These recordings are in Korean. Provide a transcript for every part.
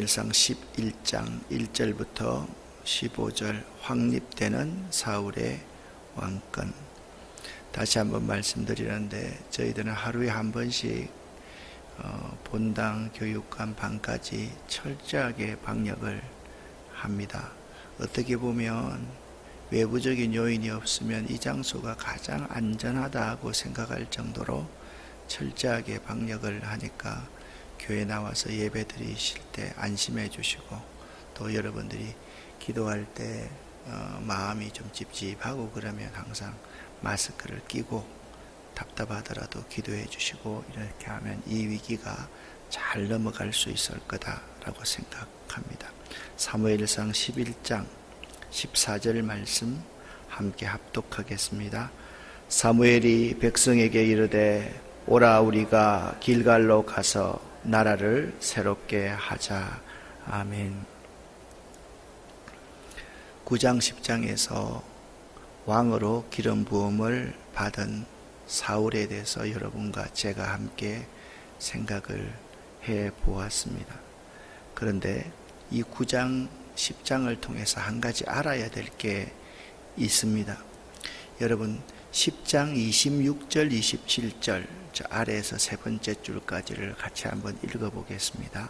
일상 11장 1절부터 15절 확립되는 사울의 왕권. 다시 한번 말씀드리는데 저희들은 하루에 한 번씩 본당 교육관 방까지 철저하게 방역을 합니다. 어떻게 보면 외부적인 요인이 없으면 이 장소가 가장 안전하다고 생각할 정도로 철저하게 방역을 하니까 교회 나와서 예배 드리실 때 안심해 주시고, 또 여러분들이 기도할 때 마음이 좀 찝찝하고 그러면 항상 마스크를 끼고 답답하더라도 기도해 주시고, 이렇게 하면 이 위기가 잘 넘어갈 수 있을 거다라고 생각합니다. 사무엘상 11장 14절 말씀 함께 합독하겠습니다. 사무엘이 백성에게 이르되 오라 우리가 길갈로 가서 나라를 새롭게 하자. 아멘. 9장 10장에서 왕으로 기름 부음을 받은 사울에 대해서 여러분과 제가 함께 생각을 해 보았습니다. 그런데 이 9장 10장을 통해서 한 가지 알아야 될 게 있습니다. 여러분 10장 26절 27절 저 아래에서 세 번째 줄까지를 같이 한번 읽어보겠습니다.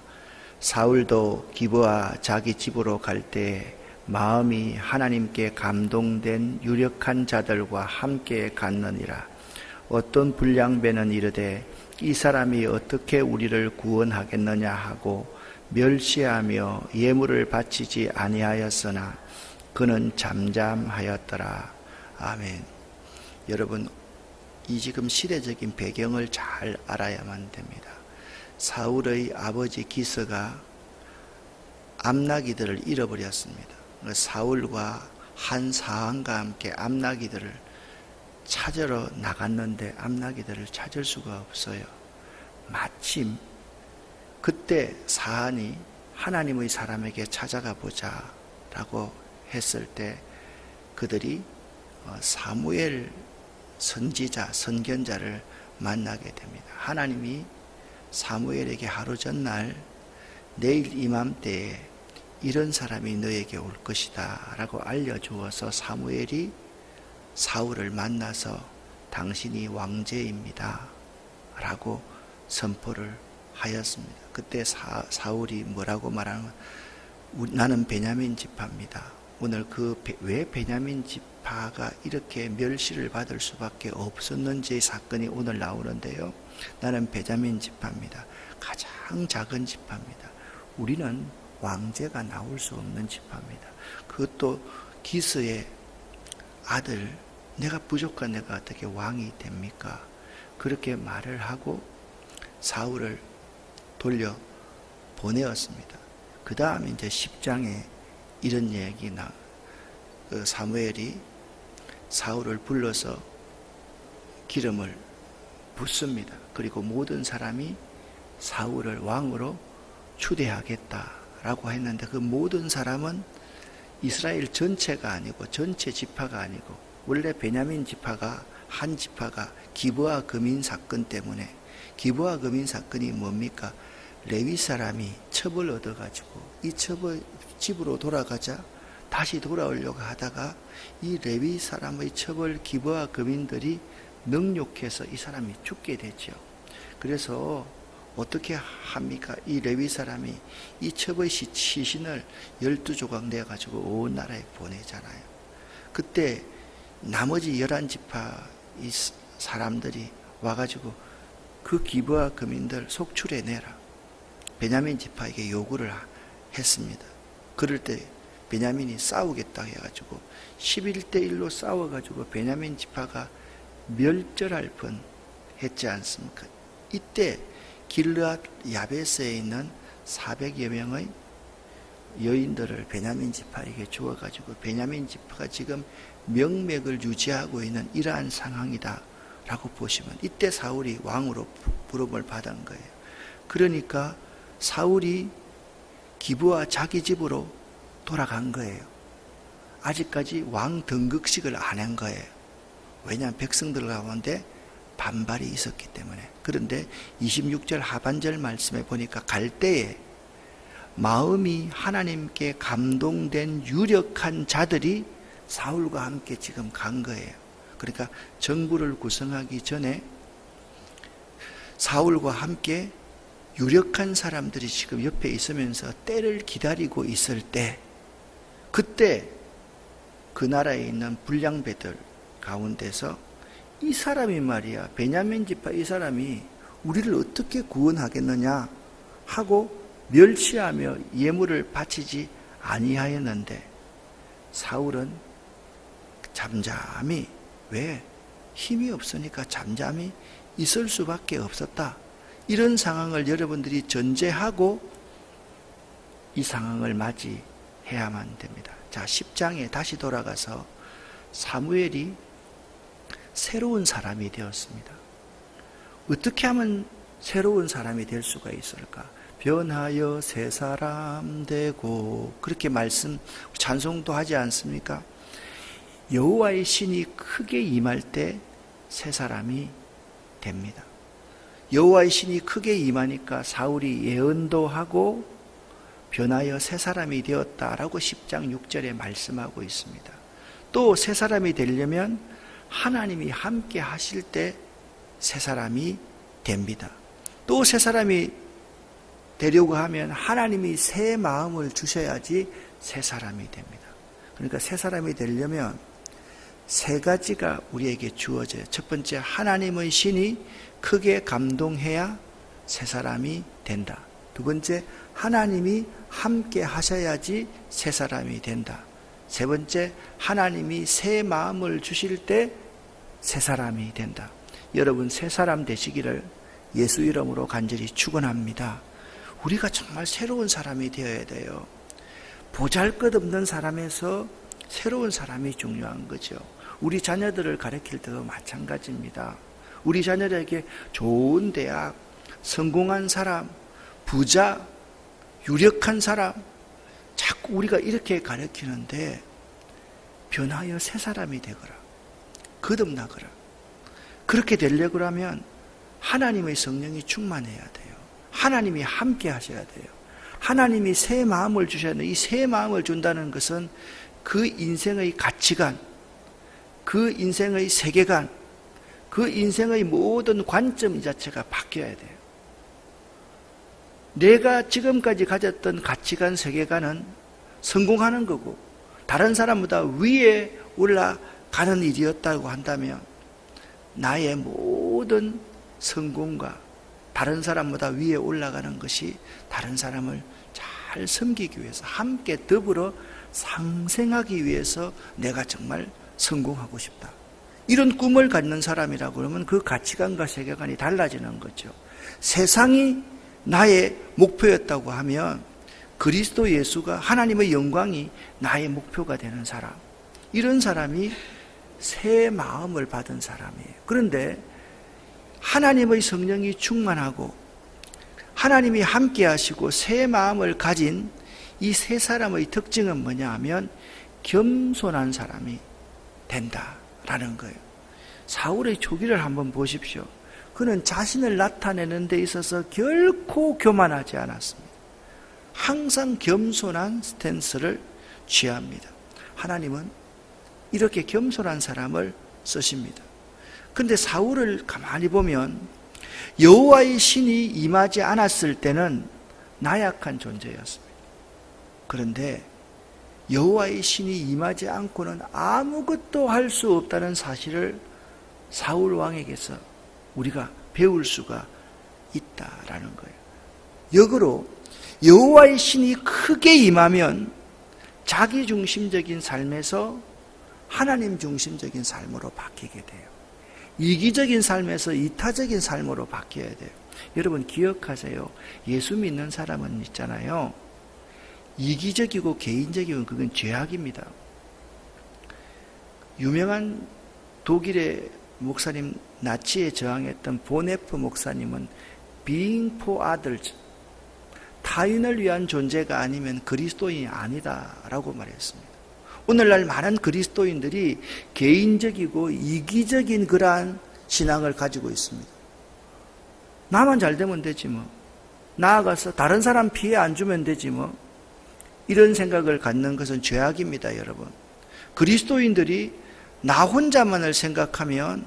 사울도 기브아 자기 집으로 갈 때 마음이 하나님께 감동된 유력한 자들과 함께 갔느니라. 어떤 불량배는 이르되 이 사람이 어떻게 우리를 구원하겠느냐 하고 멸시하며 예물을 바치지 아니하였으나 그는 잠잠하였더라. 아멘. 여러분, 이 지금 시대적인 배경을 잘 알아야만 됩니다. 사울의 아버지 기스가 암나기들을 잃어버렸습니다. 사울과 한 사환과 함께 암나기들을 찾으러 나갔는데 암나기들을 찾을 수가 없어요. 마침 그때 사한이 하나님의 사람에게 찾아가 보자 라고 했을 때 그들이 사무엘 선지자, 선견자를 만나게 됩니다. 하나님이 사무엘에게 하루 전날 내일 이맘때에 이런 사람이 너에게 올 것이다 라고 알려주어서 사무엘이 사울을 만나서 당신이 왕제입니다 라고 선포를 하였습니다. 그때 사울이 뭐라고 말하면 나는 베냐민 지파입니다. 오늘 왜 베냐민 지파가 이렇게 멸시를 받을 수밖에 없었는지 사건이 오늘 나오는데요. 나는 베냐민 지파입니다. 가장 작은 지파입니다. 우리는 왕제가 나올 수 없는 지파입니다. 그것도 기스의 아들, 내가 부족한 내가 어떻게 왕이 됩니까? 그렇게 말을 하고 사울을 돌려 보내었습니다. 그 다음에 이제 10장에 이런 얘기 사무엘이 사울을 불러서 기름을 붓습니다. 그리고 모든 사람이 사울을 왕으로 추대하겠다라고 했는데 그 모든 사람은 이스라엘 전체가 아니고 전체 지파가 아니고 원래 베냐민 지파가 한 지파가 기브아 금인 사건 때문에 기브아 금인 사건이 뭡니까? 레위 사람이 첩을 얻어가지고 이 첩을 집으로 돌아가자 다시 돌아오려고 하다가 이 레위 사람의 첩을 기브아 금인들이 능욕해서 이 사람이 죽게 되죠. 그래서 어떻게 합니까? 이 레위 사람이 이 첩의 시신을 12조각 내가지고 온 나라에 보내잖아요. 그때 나머지 11지파 이 사람들이 와가지고 그 기브아 금인들 속출해내라. 베냐민 지파에게 요구를 했습니다. 그럴 때 베냐민이 싸우겠다 해가지고 11대 1로 싸워가지고 베냐민 지파가 멸절할 뻔 했지 않습니까? 이때 길르앗 야베스에 있는 400여 명의 여인들을 베냐민 지파에게 주어가지고 베냐민 지파가 지금 명맥을 유지하고 있는 이러한 상황이다 라고 보시면 이때 사울이 왕으로 부름을 받은 거예요. 그러니까 사울이 기브아 자기 집으로 돌아간 거예요. 아직까지 왕 등극식을 안 한 거예요. 왜냐하면 백성들 가운데 반발이 있었기 때문에. 그런데 26절 하반절 말씀에 보니까 갈 때에 마음이 하나님께 감동된 유력한 자들이 사울과 함께 지금 간 거예요. 그러니까 정부를 구성하기 전에 사울과 함께 유력한 사람들이 지금 옆에 있으면서 때를 기다리고 있을 때, 그때 그 나라에 있는 불량배들 가운데서 이 사람이 말이야, 베냐민 지파 이 사람이 우리를 어떻게 구원하겠느냐 하고 멸시하며 예물을 바치지 아니하였는데, 사울은 잠잠히, 왜? 힘이 없으니까 잠잠히 있을 수밖에 없었다. 이런 상황을 여러분들이 전제하고 이 상황을 맞이해야만 됩니다. 자, 10장에 다시 돌아가서 사무엘이 새로운 사람이 되었습니다. 어떻게 하면 새로운 사람이 될 수가 있을까? 변하여 새 사람 되고, 그렇게 찬송도 하지 않습니까? 여호와의 신이 크게 임할 때 새 사람이 됩니다. 여호와의 신이 크게 임하니까 사울이 예언도 하고 변하여 새 사람이 되었다라고 10장 6절에 말씀하고 있습니다. 또 새 사람이 되려면 하나님이 함께 하실 때 새 사람이 됩니다. 또 새 사람이 되려고 하면 하나님이 새 마음을 주셔야지 새 사람이 됩니다. 그러니까 새 사람이 되려면 세 가지가 우리에게 주어져요. 첫 번째, 하나님의 신이 크게 감동해야 새 사람이 된다. 두 번째, 하나님이 함께 하셔야지 새 사람이 된다. 세 번째, 하나님이 새 마음을 주실 때 새 사람이 된다. 여러분, 새 사람 되시기를 예수 이름으로 간절히 축원합니다. 우리가 정말 새로운 사람이 되어야 돼요. 보잘것없는 사람에서 새로운 사람이 중요한 거죠. 우리 자녀들을 가르칠 때도 마찬가지입니다. 우리 자녀들에게 좋은 대학, 성공한 사람, 부자, 유력한 사람, 자꾸 우리가 이렇게 가르치는데, 변하여 새 사람이 되거라, 거듭나거라. 그렇게 되려고 하면 하나님의 성령이 충만해야 돼요. 하나님이 함께 하셔야 돼요. 하나님이 새 마음을 주셔야 돼요. 이 새 마음을 준다는 것은 그 인생의 가치관, 그 인생의 세계관, 그 인생의 모든 관점 이 자체가 바뀌어야 돼요. 내가 지금까지 가졌던 가치관, 세계관은 성공하는 거고 다른 사람보다 위에 올라가는 일이었다고 한다면, 나의 모든 성공과 다른 사람보다 위에 올라가는 것이 다른 사람을 잘 섬기기 위해서, 함께 더불어 상생하기 위해서 내가 정말 성공하고 싶다, 이런 꿈을 갖는 사람이라고 그러면 그 가치관과 세계관이 달라지는 거죠. 세상이 나의 목표였다고 하면 그리스도 예수가, 하나님의 영광이 나의 목표가 되는 사람, 이런 사람이 새 마음을 받은 사람이에요. 그런데 하나님의 성령이 충만하고 하나님이 함께 하시고 새 마음을 가진 이 세 사람의 특징은 뭐냐 하면 겸손한 사람이 된다라는 거예요. 사울의 초기를 한번 보십시오. 그는 자신을 나타내는 데 있어서 결코 교만하지 않았습니다. 항상 겸손한 스탠스를 취합니다. 하나님은 이렇게 겸손한 사람을 쓰십니다. 그런데 사울을 가만히 보면 여호와의 신이 임하지 않았을 때는 나약한 존재였습니다. 그런데 여호와의 신이 임하지 않고는 아무것도 할 수 없다는 사실을 사울 왕에게서 우리가 배울 수가 있다라는 거예요. 역으로 여호와의 신이 크게 임하면 자기 중심적인 삶에서 하나님 중심적인 삶으로 바뀌게 돼요. 이기적인 삶에서 이타적인 삶으로 바뀌어야 돼요. 여러분 기억하세요. 예수 믿는 사람은 있잖아요, 이기적이고 개인적이고 그건 죄악입니다. 유명한 독일의 목사님, 나치에 저항했던 보네프 목사님은 being for others, 타인을 위한 존재가 아니면 그리스도인이 아니다라고 말했습니다. 오늘날 많은 그리스도인들이 개인적이고 이기적인 그러한 신앙을 가지고 있습니다. 나만 잘 되면 되지 뭐. 나아가서 다른 사람 피해 안 주면 되지 뭐. 이런 생각을 갖는 것은 죄악입니다, 여러분. 그리스도인들이 나 혼자만을 생각하면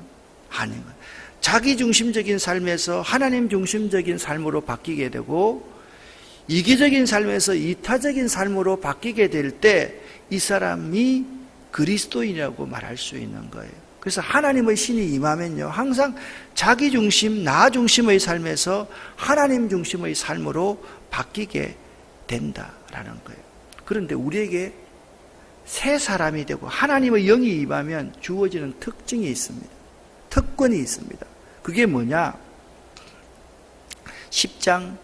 아닌 거예요. 자기 중심적인 삶에서 하나님 중심적인 삶으로 바뀌게 되고, 이기적인 삶에서 이타적인 삶으로 바뀌게 될 때 이 사람이 그리스도인이라고 말할 수 있는 거예요. 그래서 하나님의 신이 임하면요, 항상 자기 중심, 나 중심의 삶에서 하나님 중심의 삶으로 바뀌게 된다라는 거예요. 그런데 우리에게 새 사람이 되고 하나님의 영이 임하면 주어지는 특징이 있습니다. 특권이 있습니다. 그게 뭐냐? 10장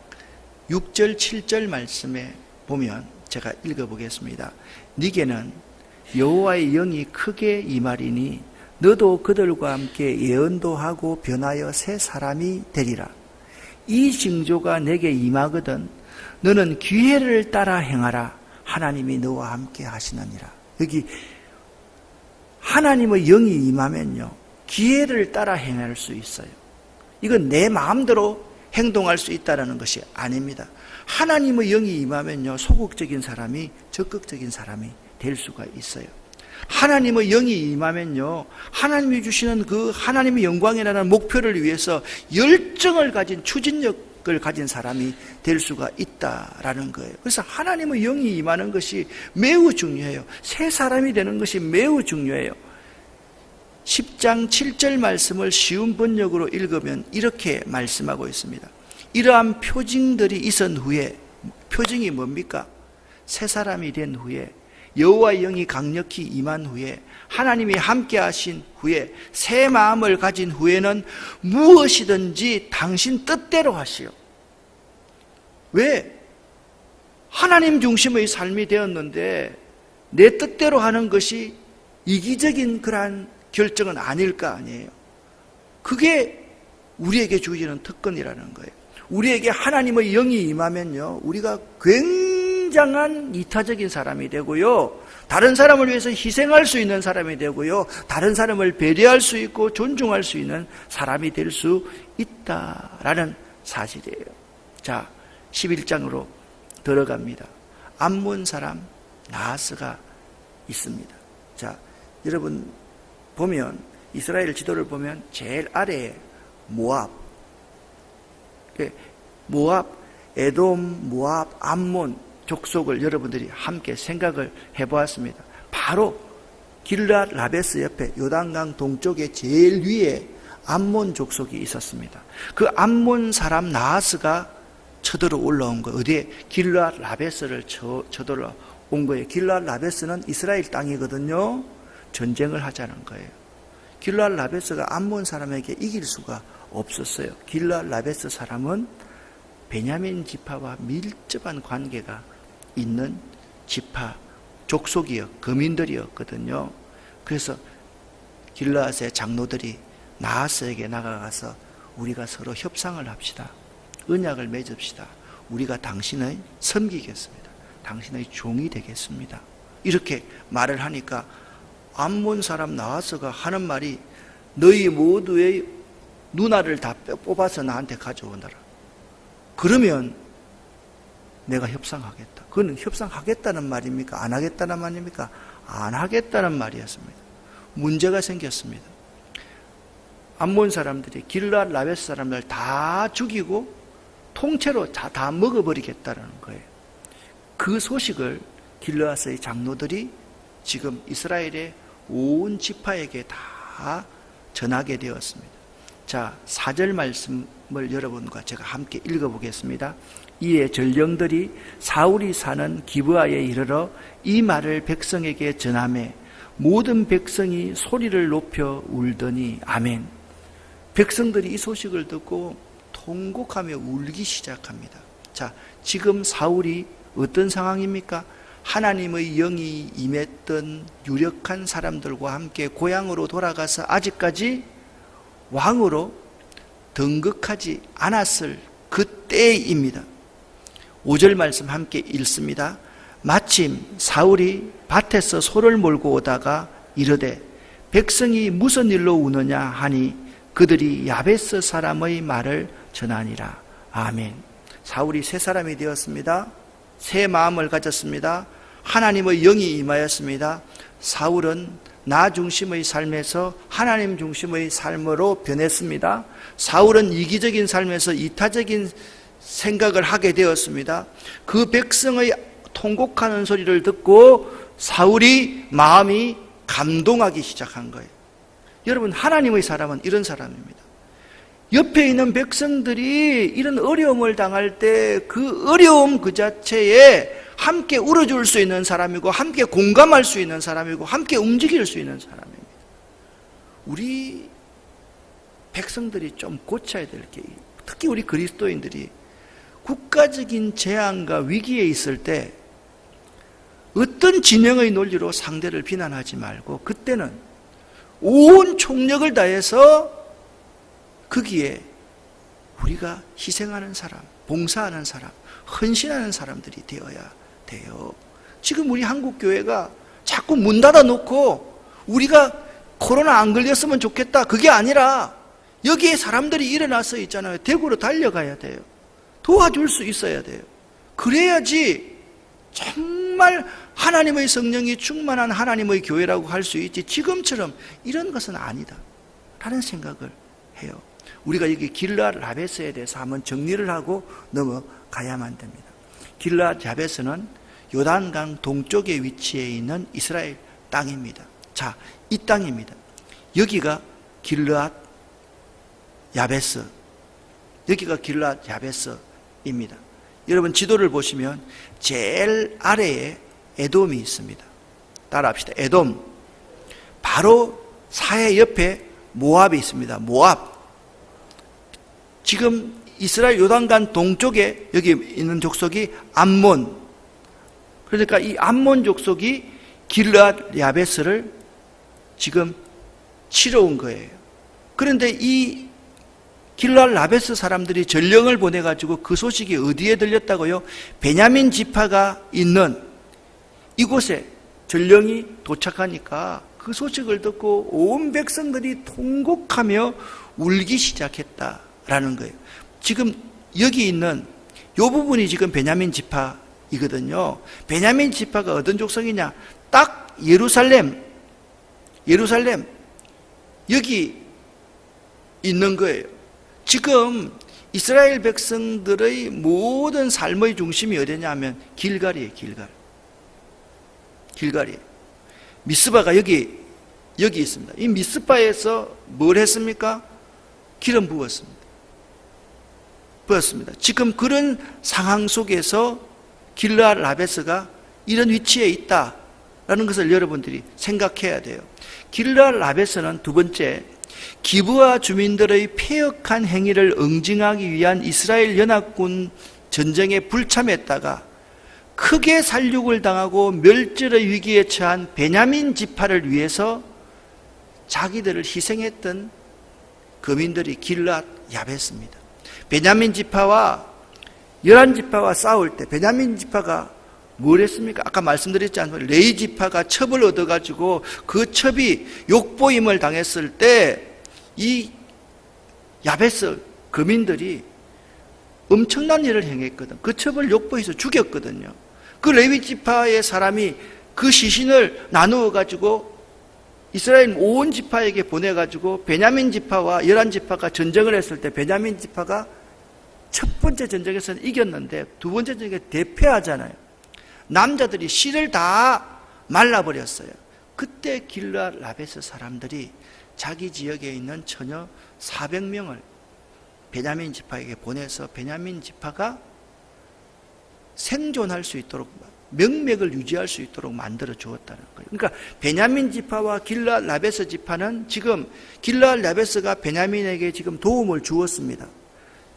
6절 7절 말씀에 보면 제가 읽어보겠습니다. 네게는 여호와의 영이 크게 임하리니 너도 그들과 함께 예언도 하고 변하여 새 사람이 되리라. 이 징조가 내게 임하거든 너는 기회를 따라 행하라. 하나님이 너와 함께 하시느니라. 여기 하나님의 영이 임하면요, 기회를 따라 행할 수 있어요. 이건 내 마음대로 행동할 수 있다는 것이 아닙니다. 하나님의 영이 임하면요, 소극적인 사람이 적극적인 사람이 될 수가 있어요. 하나님의 영이 임하면요, 하나님이 주시는 그 하나님의 영광이라는 목표를 위해서 열정을 가진, 추진력을 가진 사람이 될 수가 있다라는 거예요. 그래서 하나님의 영이 임하는 것이 매우 중요해요. 새 사람이 되는 것이 매우 중요해요. 10장 7절 말씀을 쉬운 번역으로 읽으면 이렇게 말씀하고 있습니다. 이러한 표징들이 있은 후에, 표징이 뭡니까? 새 사람이 된 후에, 여호와의 영이 강력히 임한 후에, 하나님이 함께 하신 후에, 새 마음을 가진 후에는 무엇이든지 당신 뜻대로 하시오. 왜? 하나님 중심의 삶이 되었는데 내 뜻대로 하는 것이 이기적인 그러한 결정은 아닐까 아니에요. 그게 우리에게 주어지는 특권이라는 거예요. 우리에게 하나님의 영이 임하면요, 우리가 굉장한 이타적인 사람이 되고요, 다른 사람을 위해서 희생할 수 있는 사람이 되고요, 다른 사람을 배려할 수 있고 존중할 수 있는 사람이 될 수 있다라는 사실이에요. 자, 11장으로 들어갑니다. 암몬 사람 나하스가 있습니다. 자, 여러분 보면 이스라엘 지도를 보면 제일 아래에 모압, 에돔, 모압, 암몬 족속을 여러분들이 함께 생각을 해보았습니다. 바로 길랏 라베스 옆에 요단강 동쪽에 제일 위에 암몬 족속이 있었습니다. 그 암몬 사람 나하스가 쳐들어 올라온 거예요. 어디에? 길랏 라베스를 쳐들어 온 거예요. 길랏 라베스는 이스라엘 땅이거든요. 전쟁을 하자는 거예요. 길랏 라베스가 암몬 사람에게 이길 수가 없었어요. 길랏 라베스 사람은 베냐민 지파와 밀접한 관계가 있는 지파 거민들이었거든요. 그래서 길랏의 장로들이 나하스에게 나가가서 우리가 서로 협상을 합시다. 언약을 맺읍시다. 우리가 당신을 섬기겠습니다. 당신의 종이 되겠습니다. 이렇게 말을 하니까 암몬 사람 나하스가 하는 말이 너희 모두의 누나를 다 뽑아서 나한테 가져오너라. 그러면 내가 협상하겠다. 그건 협상하겠다는 말입니까? 안 하겠다는 말입니까? 안 하겠다는 말이었습니다. 문제가 생겼습니다. 암몬 사람들이 길랏 라베스 사람들 다 죽이고 통째로 다 먹어버리겠다는 거예요. 그 소식을 길르앗의 장로들이 지금 이스라엘의 온 지파에게 다 전하게 되었습니다. 자, 4절 말씀을 여러분과 제가 함께 읽어보겠습니다. 이에 전령들이 사울이 사는 기브아에 이르러 이 말을 백성에게 전하매 모든 백성이 소리를 높여 울더니 아멘. 백성들이 이 소식을 듣고 통곡하며 울기 시작합니다. 자, 지금 사울이 어떤 상황입니까? 하나님의 영이 임했던 유력한 사람들과 함께 고향으로 돌아가서 아직까지 왕으로 등극하지 않았을 그때입니다. 5절 말씀 함께 읽습니다. 마침 사울이 밭에서 소를 몰고 오다가 이르되 백성이 무슨 일로 우느냐 하니 그들이 야베스 사람의 말을 전하니라. 아멘. 사울이 새 사람이 되었습니다. 새 마음을 가졌습니다. 하나님의 영이 임하였습니다. 사울은 나 중심의 삶에서 하나님 중심의 삶으로 변했습니다. 사울은 이기적인 삶에서 이타적인 생각을 하게 되었습니다. 그 백성의 통곡하는 소리를 듣고 사울이 마음이 감동하기 시작한 거예요. 여러분, 하나님의 사람은 이런 사람입니다. 옆에 있는 백성들이 이런 어려움을 당할 때 그 어려움 그 자체에 함께 울어줄 수 있는 사람이고, 함께 공감할 수 있는 사람이고, 함께 움직일 수 있는 사람입니다. 우리 백성들이 좀 고쳐야 될 게, 특히 우리 그리스도인들이 국가적인 재앙과 위기에 있을 때 어떤 진영의 논리로 상대를 비난하지 말고, 그때는 온 총력을 다해서 거기에 우리가 희생하는 사람, 봉사하는 사람, 헌신하는 사람들이 되어야 돼요. 지금 우리 한국교회가 자꾸 문 닫아놓고 우리가 코로나 안 걸렸으면 좋겠다, 그게 아니라 여기에 사람들이 일어나서 있잖아요. 대구로 달려가야 돼요. 도와줄 수 있어야 돼요. 그래야지 정말 하나님의 성령이 충만한 하나님의 교회라고 할 수 있지, 지금처럼 이런 것은 아니다 라는 생각을 해요. 우리가 여기 길르앗 야베스에 대해서 한번 정리를 하고 넘어가야만 됩니다. 길르앗 야베스는 요단강 동쪽에 위치해 있는 이스라엘 땅입니다. 자, 이 땅입니다. 여기가 길르앗 야베스, 여기가 길르앗 야베스입니다. 여러분, 지도를 보시면 제일 아래에 에돔이 있습니다. 따라합시다. 에돔. 바로 사해 옆에 모압이 있습니다. 모압. 지금 이스라엘 요단강 동쪽에 여기 있는 족속이 암몬. 그러니까 이 암몬 족속이 길르앗 야베스를 지금 치러온 거예요. 그런데 이 길르앗 야베스 사람들이 전령을 보내가지고 그 소식이 어디에 들렸다고요? 베냐민 지파가 있는 이곳에 전령이 도착하니까 그 소식을 듣고 온 백성들이 통곡하며 울기 시작했다라는 거예요. 지금 여기 있는 이 부분이 지금 베냐민 지파이거든요. 베냐민 지파가 어떤 족속이냐? 딱 예루살렘 여기 있는 거예요. 지금 이스라엘 백성들의 모든 삶의 중심이 어디냐면 길갈이에요. 길갈이에요. 미스바가 여기 있습니다. 이 미스바에서 뭘 했습니까? 기름 부었습니다. 지금 그런 상황 속에서 길르앗 야베스가 이런 위치에 있다라는 것을 여러분들이 생각해야 돼요. 길르앗 야베스는 두 번째, 기브아 주민들의 폐역한 행위를 응징하기 위한 이스라엘 연합군 전쟁에 불참했다가 크게 살육을 당하고 멸절의 위기에 처한 베냐민 지파를 위해서 자기들을 희생했던 거민들이 길르앗 야베스입니다. 베냐민 지파와 11지파와 싸울 때 베냐민 지파가 뭘 했습니까? 아까 말씀드렸지 않습니까? 레위 지파가 첩을 얻어가지고 그 첩이 욕보임을 당했을 때 이 야베스 거민들이 엄청난 일을 행했거든. 그 첩을 욕보해서 죽였거든요. 그 레위 지파의 사람이 그 시신을 나누어 가지고 이스라엘 온 지파에게 보내가지고 베냐민 지파와 11지파가 전쟁을 했을 때 베냐민 지파가 첫 번째 전쟁에서는 이겼는데 두 번째 전쟁에 대패하잖아요. 남자들이 실을 다 말라버렸어요. 그때 길르앗 야베스 사람들이 자기 지역에 있는 처녀 400명을 베냐민 지파에게 보내서 베냐민 지파가 생존할 수 있도록, 명맥을 유지할 수 있도록 만들어 주었다는 거예요. 그러니까 베냐민 지파와 길르앗 야베스 지파는 지금 길르앗 야베스가 베냐민에게 지금 도움을 주었습니다.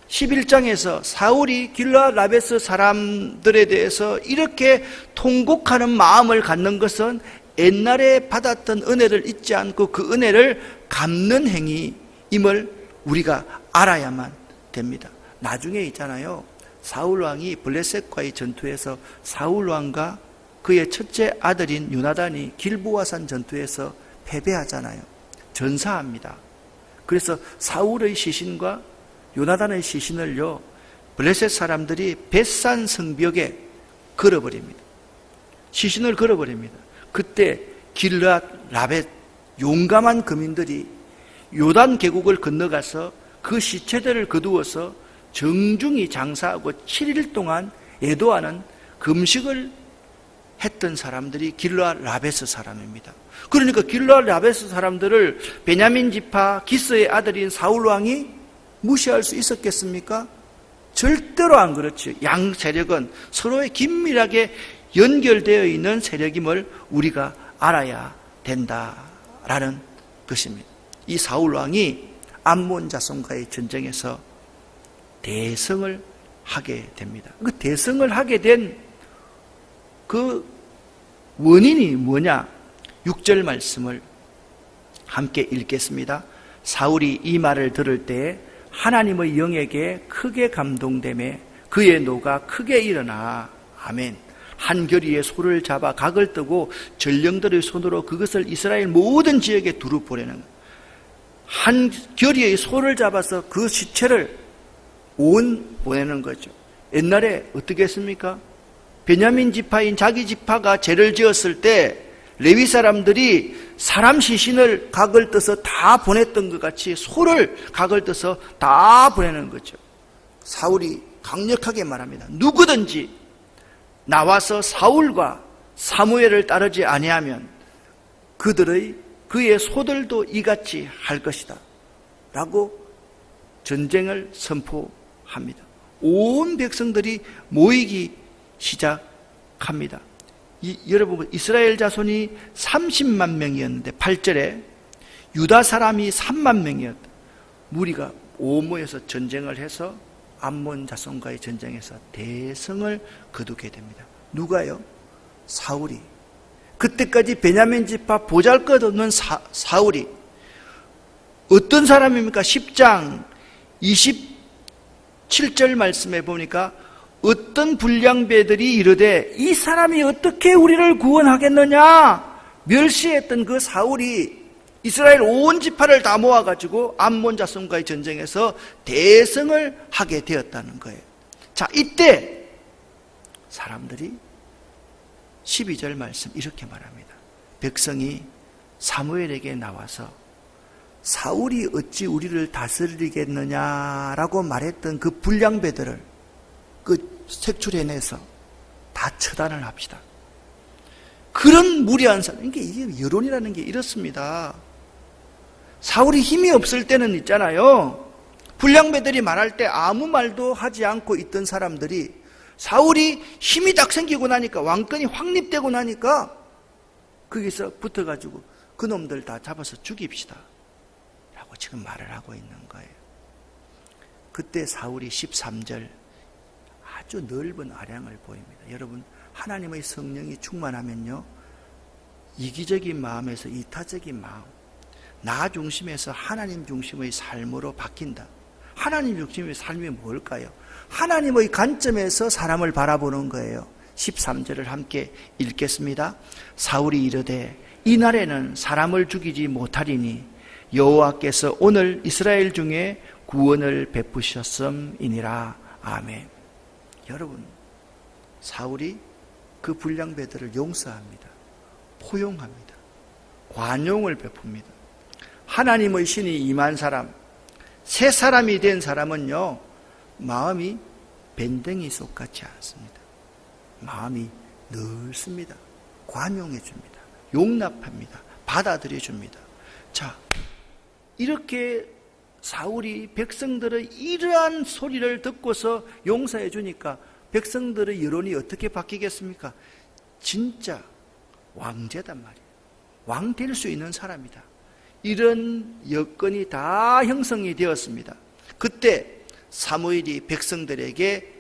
11장에서 사울이 길르앗 야베스 사람들에 대해서 이렇게 통곡하는 마음을 갖는 것은 옛날에 받았던 은혜를 잊지 않고 그 은혜를 갚는 행위임을 우리가 알아야만 됩니다. 나중에 있잖아요. 사울왕이 블레셋과의 전투에서 사울왕과 그의 첫째 아들인 요나단이 길보아산 전투에서 패배하잖아요. 전사합니다. 그래서 사울의 시신과 요나단의 시신을요, 블레셋 사람들이 벳산 성벽에 걸어버립니다. 시신을 걸어버립니다. 그때 길르앗 라벳 용감한 거민들이 요단 계곡을 건너가서 그 시체들을 거두어서 정중히 장사하고 7일 동안 애도하는 금식을 했던 사람들이 길르앗 라베스 사람입니다. 그러니까 길르앗 라베스 사람들을 베냐민 지파 기스의 아들인 사울 왕이 무시할 수 있었겠습니까? 절대로 안 그렇죠. 양 세력은 서로에 긴밀하게 연결되어 있는 세력임을 우리가 알아야 된다라는 것입니다. 이 사울 왕이 암몬 자손과의 전쟁에서 대승을 하게 됩니다. 그 대승을 하게 된 그 원인이 뭐냐? 6절 말씀을 함께 읽겠습니다. 사울이 이 말을 들을 때 하나님의 영에게 크게 감동되매 그의 노가 크게 일어나 아멘. 한 결의의 소를 잡아 각을 뜨고 전령들의 손으로 그것을 이스라엘 모든 지역에 두루 보내는, 한 결의의 소를 잡아서 그 시체를 온 보내는 거죠. 옛날에 어떻게 했습니까? 베냐민 지파인 자기 지파가 죄를 지었을 때 레위 사람들이 사람 시신을 각을 떠서 다 보냈던 것 같이 소를 각을 떠서 다 보내는 거죠. 사울이 강력하게 말합니다. 누구든지 나와서 사울과 사무엘을 따르지 아니하면 그의 소들도 이같이 할 것이다 라고 전쟁을 선포합니다. 온 백성들이 모이기 시작합니다. 여러분, 이스라엘 자손이 30만 명이었는데 8절에 유다 사람이 3만 명이었다. 무리가 오모여서 전쟁을 해서 암몬 자손과의 전쟁에서 대승을 거두게 됩니다. 누가요? 사울이. 그때까지 베냐민 지파 보잘것없는 사울이 어떤 사람입니까? 10장 27절 말씀에 보니까 어떤 불량배들이 이르되 이 사람이 어떻게 우리를 구원하겠느냐 멸시했던 그 사울이 이스라엘 온 지파를 다 모아가지고 암몬 자손과의 전쟁에서 대승을 하게 되었다는 거예요. 자, 이때 사람들이 12절 말씀 이렇게 말합니다. 백성이 사무엘에게 나와서 사울이 어찌 우리를 다스리겠느냐라고 말했던 그 불량배들을 색출해내서 다 처단을 합시다. 그런 무리한 사람, 이게 여론이라는 게 이렇습니다. 사울이 힘이 없을 때는 있잖아요. 불량배들이 말할 때 아무 말도 하지 않고 있던 사람들이 사울이 힘이 딱 생기고 나니까, 왕권이 확립되고 나니까 거기서 붙어가지고 그놈들 다 잡아서 죽입시다 라고 지금 말을 하고 있는 거예요. 그때 사울이 13절 아주 넓은 아량을 보입니다. 여러분, 하나님의 성령이 충만하면요, 이기적인 마음에서 이타적인 마음, 나 중심에서 하나님 중심의 삶으로 바뀐다. 하나님 중심의 삶이 뭘까요? 하나님의 관점에서 사람을 바라보는 거예요. 13절을 함께 읽겠습니다. 사울이 이르되 이날에는 사람을 죽이지 못하리니 여호와께서 오늘 이스라엘 중에 구원을 베푸셨음이니라. 아멘. 여러분, 사울이 그 불량배들을 용서합니다. 포용합니다. 관용을 베풉니다. 하나님의 신이 임한 사람, 새 사람이 된 사람은요, 마음이 밴댕이 속 같지 않습니다. 마음이 넓습니다. 관용해 줍니다. 용납합니다. 받아들여 줍니다. 자, 이렇게 사울이 백성들의 이러한 소리를 듣고서 용서해 주니까 백성들의 여론이 어떻게 바뀌겠습니까? 진짜 왕제단 말이에요. 왕 될 수 있는 사람이다. 이런 여건이 다 형성이 되었습니다. 그때 사무엘이 백성들에게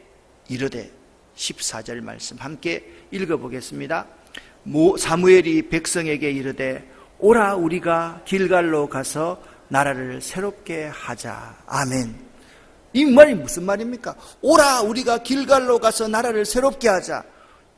이르되 14절 말씀 함께 읽어보겠습니다. 사무엘이 백성에게 이르되 오라 우리가 길갈로 가서 나라를 새롭게 하자. 아멘. 이 말이 무슨 말입니까? 오라 우리가 길갈로 가서 나라를 새롭게 하자.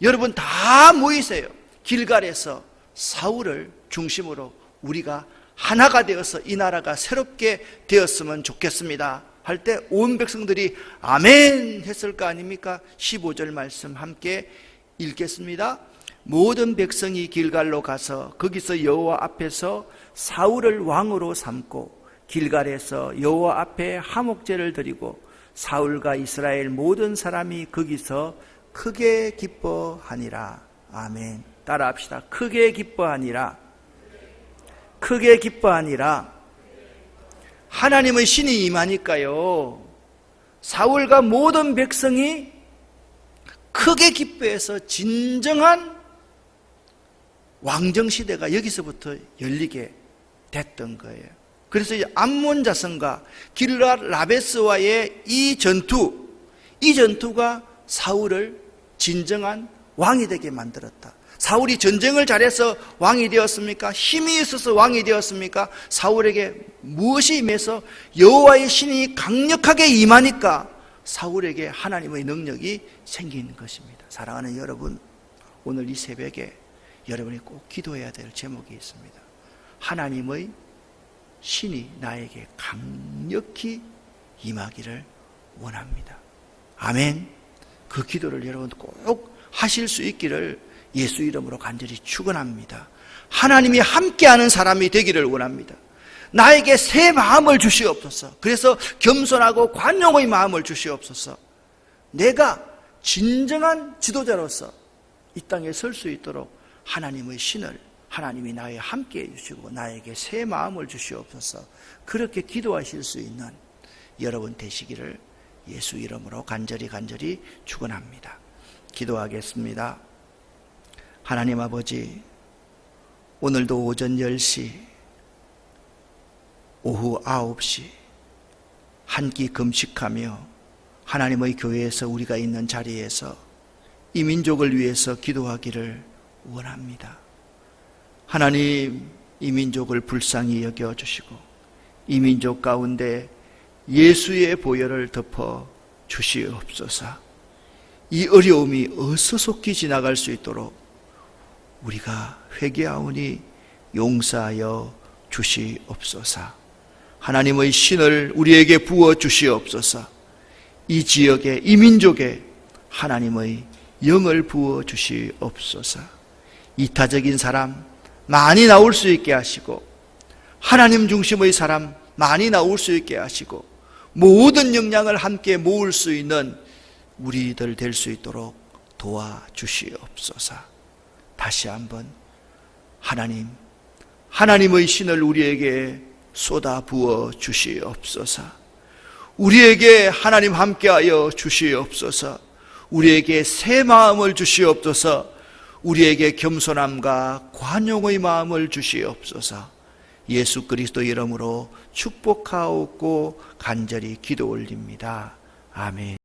여러분 다 모이세요. 길갈에서 사울을 중심으로 우리가 하나가 되어서 이 나라가 새롭게 되었으면 좋겠습니다 할 때 온 백성들이 아멘 했을 거 아닙니까? 15절 말씀 함께 읽겠습니다. 모든 백성이 길갈로 가서 거기서 여호와 앞에서 사울을 왕으로 삼고 길갈에서 여호와 앞에 화목제를 드리고 사울과 이스라엘 모든 사람이 거기서 크게 기뻐하니라. 아멘. 따라합시다. 크게 기뻐하니라. 크게 기뻐하니라. 하나님의 신이 임하니까요, 사울과 모든 백성이 크게 기뻐해서 진정한 왕정시대가 여기서부터 열리게 됐던 거예요. 그래서 암몬 자손과 길르앗 라베스와의 이 전투가 사울을 진정한 왕이 되게 만들었다. 사울이 전쟁을 잘해서 왕이 되었습니까? 힘이 있어서 왕이 되었습니까? 사울에게 무엇이 임해서 여호와의 신이 강력하게 임하니까 사울에게 하나님의 능력이 생긴 것입니다. 사랑하는 여러분, 오늘 이 새벽에 여러분이 꼭 기도해야 될 제목이 있습니다. 하나님의 신이 나에게 강력히 임하기를 원합니다. 아멘. 그 기도를 여러분 꼭 하실 수 있기를 예수 이름으로 간절히 축원합니다. 하나님이 함께하는 사람이 되기를 원합니다. 나에게 새 마음을 주시옵소서. 그래서 겸손하고 관용의 마음을 주시옵소서. 내가 진정한 지도자로서 이 땅에 설 수 있도록 하나님의 신을 하나님이 나에 함께해 주시고 나에게 새 마음을 주시옵소서. 그렇게 기도하실 수 있는 여러분 되시기를 예수 이름으로 간절히 축원합니다. 기도하겠습니다. 하나님 아버지, 오늘도 오전 10시, 오후 9시 한 끼 금식하며 하나님의 교회에서 우리가 있는 자리에서 이 민족을 위해서 기도하기를 원합니다. 하나님, 이 민족을 불쌍히 여겨주시고 이 민족 가운데 예수의 보혈을 덮어 주시옵소서. 이 어려움이 어수속히 지나갈 수 있도록 우리가 회개하오니 용서하여 주시옵소서. 하나님의 신을 우리에게 부어 주시옵소서. 이 지역에, 이 민족에 하나님의 영을 부어 주시옵소서. 이타적인 사람 많이 나올 수 있게 하시고 하나님 중심의 사람 많이 나올 수 있게 하시고 모든 역량을 함께 모을 수 있는 우리들 될 수 있도록 도와주시옵소서. 다시 한번 하나님의 신을 우리에게 쏟아 부어 주시옵소서. 우리에게 하나님 함께하여 주시옵소서. 우리에게 새 마음을 주시옵소서. 우리에게 겸손함과 관용의 마음을 주시옵소서. 예수 그리스도 이름으로 축복하옵고 간절히 기도 올립니다. 아멘.